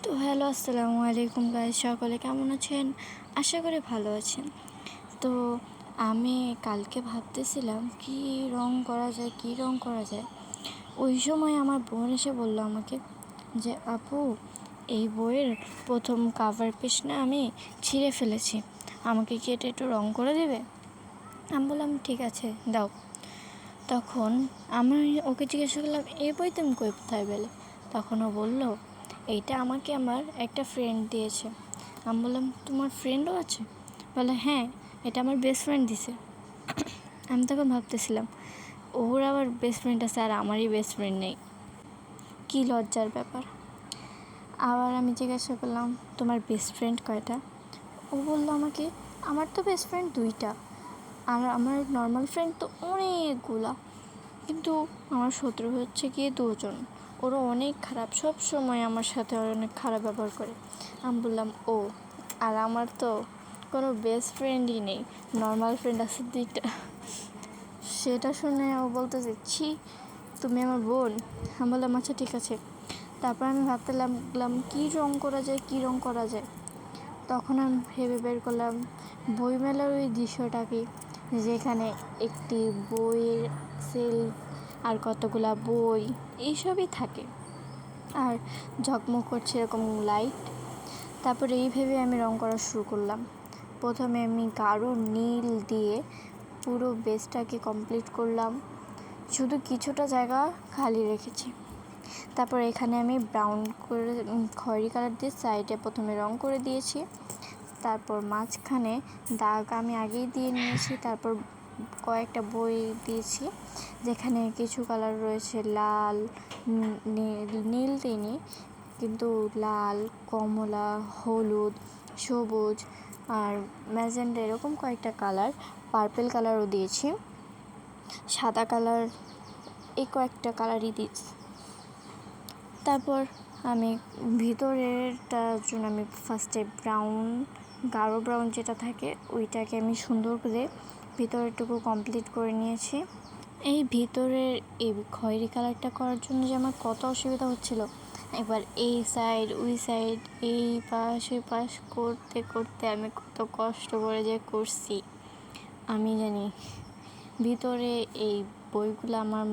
তো হ্যালো, আসসালামু আলাইকুম গাইস, সকলে কেমন আছেন? আশা করি ভালো আছেন। তো আমি কালকে ভাবতেছিলাম কি রং করা যায়, কি রং করা যায়। ওই সময় আমার বোন এসে বলল আমাকে যে আপু, এই বইয়ের প্রথম কাভার পেজ না আমি ছিঁড়ে ফেলেছি, আমাকে কি এটা একটু রং করে দেবে? আমি বললাম ঠিক আছে, দাও। তখন আমি ওকে জিজ্ঞাসা করলাম, এই বই তুমি কোথায় পেলে? তখন ও বলল, এইটা আমাকে আমার একটা ফ্রেন্ড দিয়েছে। আমি বললাম, তোমার ফ্রেন্ডও আছে? বলে হ্যাঁ, এটা আমার বেস্ট ফ্রেন্ড দিছে। আমি তখন ভাবতেছিলাম, ওর আবার বেস্ট ফ্রেন্ড আছে আর আমারই বেস্ট ফ্রেন্ড নেই, কী লজ্জার ব্যাপার। আবার আমি জিজ্ঞাসা করলাম, তোমার বেস্ট ফ্রেন্ড কয়টা? ও বললো আমাকে, আমার তো বেস্ট ফ্রেন্ড 2টা, আর আমার নর্মাল ফ্রেন্ড তো অনেকগুলা, কিন্তু আমার শত্রু হচ্ছে গিয়ে 2জন। ওরা অনেক খারাপ, সব সময় আমার সাথে অনেক খারাপ ব্যবহার করে। আমি বললাম, ও, আর আমার তো কোনো বেস্ট ফ্রেন্ডই নেই, নর্মাল ফ্রেন্ড আছে 2টা। সেটা শুনে ও বলতেছে, ছি, তুমি আমার বোন? আমি বললাম আচ্ছা ঠিক আছে। তারপর আমি ভাবতে লাগলাম কী রং করা যায়, কী রং করা যায়। তখন আমি ভেবে বের করলাম বইমেলার ওই দৃশ্যটাকে, যেখানে একটি বইয়ের সেলফ আর কতগুলা বই এইসবই থাকে, আর ঝকমক করছে এরকম লাইট। তারপরে এই ভেবে আমি রং করা শুরু করলাম। প্রথমে আমি গাঢ় নীল দিয়ে পুরো বেসটাকে কমপ্লিট করলাম, শুধু কিছুটা জায়গা খালি রেখেছি। তারপর এখানে আমি ব্রাউন করে খয়েরি কালার দিয়ে সাইডে প্রথমে রং করে দিয়েছি। তারপর মাঝখানে দাগ আমি আগেই দিয়ে নিয়েছি। তারপর কয়েকটা বই দিয়েছি, যেখানে কিছু কালার রয়েছে লাল, নীল দিইনি, কিন্তু লাল, কমলা, হলুদ, সবুজ আর ম্যাজেন্ডা, এরকম কয়েকটা কালার, পার্পেল কালারও দিয়েছি, সাদা কালার, এই কয়েকটা কালারই দিয়েছি। তারপর আমি ভিতরেরটার জন্য আমি ফার্স্টে গাঢ় ব্রাউন যেটা থাকে ওইটাকে আমি সুন্দর করে ভিতরেরটুকু কমপ্লিট করে নিয়েছি। এই ভিতরের এই খয়েরি কালারটা করার জন্য যে আমার কত অসুবিধা হচ্ছিল, একবার এই সাইড ওই সাইড, এই পাশ ওই পাশ করতে করতে আমি কত কষ্ট করে যে করছি আমি জানি। ভিতরে এই বইগুলো আমার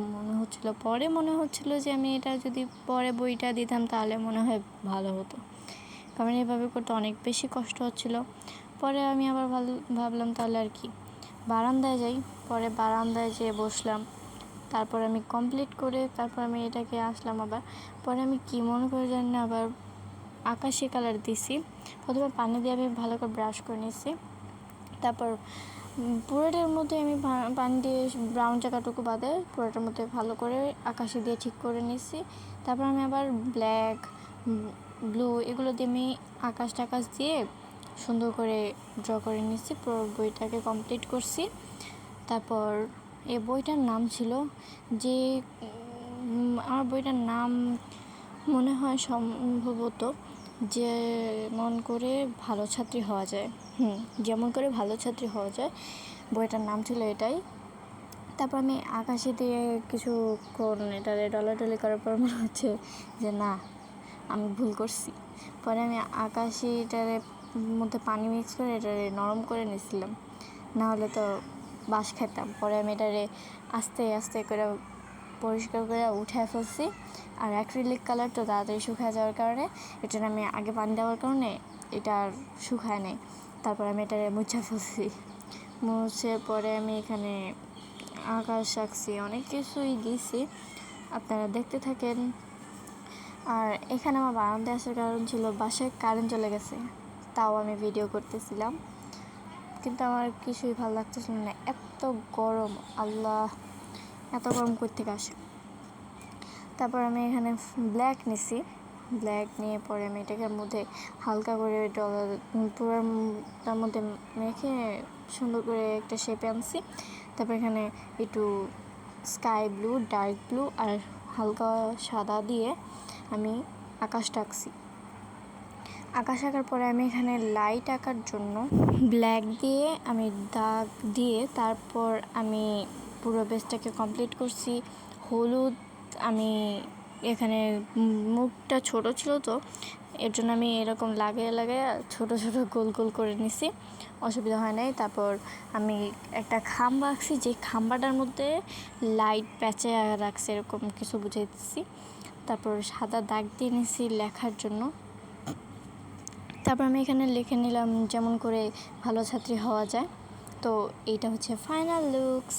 পরে মনে হচ্ছিল যে আমি এটা যদি পরে বইটা দিতাম তাহলে মনে হয় ভালো হতো, কারণ এভাবে করতে অনেক বেশি কষ্ট হচ্ছিল। পরে আমি আবার ভাবলাম তাহলে আর কি, বারান্দায় যাই। পরে বারান্দায় যেয়ে বসলাম। তারপর আমি কমপ্লিট করে তারপর আমি এটাকে আসলাম আবার। পরে আমি কী মনে করে জানি না আবার আকাশি কালার দিছি। প্রথমে পানি দিয়ে আমি ভালো করে ব্রাশ করে নিয়েছি। তারপর পুরোটার মধ্যে আমি পানি দিয়ে ব্রাউন জায়গাটুকু বাদে পুরোটার মধ্যে ভালো করে আকাশি দিয়ে ঠিক করে নিয়েছি। তারপর আমি আবার ব্ল্যাক, ব্লু এগুলো দিয়ে আমি আকাশ দিয়ে সুন্দর করে ড্র করে নিয়েছি। পুরো বইটাকে কমপ্লিট করছি। তারপর এই বইটার নাম ছিল যে, আমার বইটার নাম মনে হয় সম্ভবত যেমন করে ভালো ছাত্রী হওয়া যায়, যেমন করে ভালো ছাত্রী হওয়া যায়, বইটার নাম ছিল এটাই। তারপর আমি আকাশে দিয়ে কিছুক্ষণ এটারে ডলাডলি করার পর মনে হচ্ছে যে না, আমি ভুল করছি। পরে আমি আকাশিটারে মধ্যে পানি মিক্স করে এটারে নরম করে নিয়েছিলাম, না হলে তো বাঁশ খেতাম। পরে আমি এটারে আস্তে আস্তে করে পরিষ্কার করে উঠে ফেলছি। আর অ্যাক্রিলিক কালার তো তাড়াতাড়ি শুকায় যাওয়ার কারণে, এটা আমি আগে পানি দেওয়ার কারণে এটা আর শুকায় নেই। তারপর আমি এটারে মুছে ফেলছি। মুছে পরে আমি এখানে আকাশ আঁকছি, অনেক কিছুই দিয়েছি, আপনারা দেখতে থাকেন। আর এখানে আমার বারান্দায় আসার কারণ ছিল বাসায় কারেন্ট চলে গেছে, তাও আমি ভিডিও করতেছিলাম, কিন্তু আমার কিছুই ভালো লাগতেছিল না, এত গরম, আল্লাহ, এত গরম কই থেকে আসে। তারপর আমি এখানে ব্ল্যাক নিছি, ব্ল্যাক নিয়ে পরে আমি এটাকে মধ্যে হালকা করে পুরোটার মধ্যে মেখে সুন্দর করে একটা শেপে আনছি। তারপর এখানে একটু স্কাই ব্লু, ডার্ক ব্লু আর হালকা সাদা দিয়ে আমি আকাশটা আঁকছি। আকাশ আঁকার পরে আমি এখানে লাইট আঁকার জন্য ব্ল্যাক দিয়ে আমি দাগ দিয়ে তারপর আমি পুরো বেসটাকে কমপ্লিট করছি। হলুদ আমি এখানে মুখটা ছোট ছিল, তো এর জন্য আমি এরকম লাগিয়ে লাগিয়ে ছোট ছোট গোল গোল করে নিছি, অসুবিধা হয় নাই। তারপর আমি একটা খাম্বা আঁকছি, যে খাম্বাটার মধ্যে লাইট প্যাচে রাখছি, এরকম কিছু বুঝাইতেছি। তারপর সাদা দাগ দিয়ে নিছি লেখার জন্য। তারপর আমি এখানে লিখে নিলাম যেমন করে ভালো ছাত্রী হওয়া যায়। তো এইটা হচ্ছে ফাইনাল লুকস।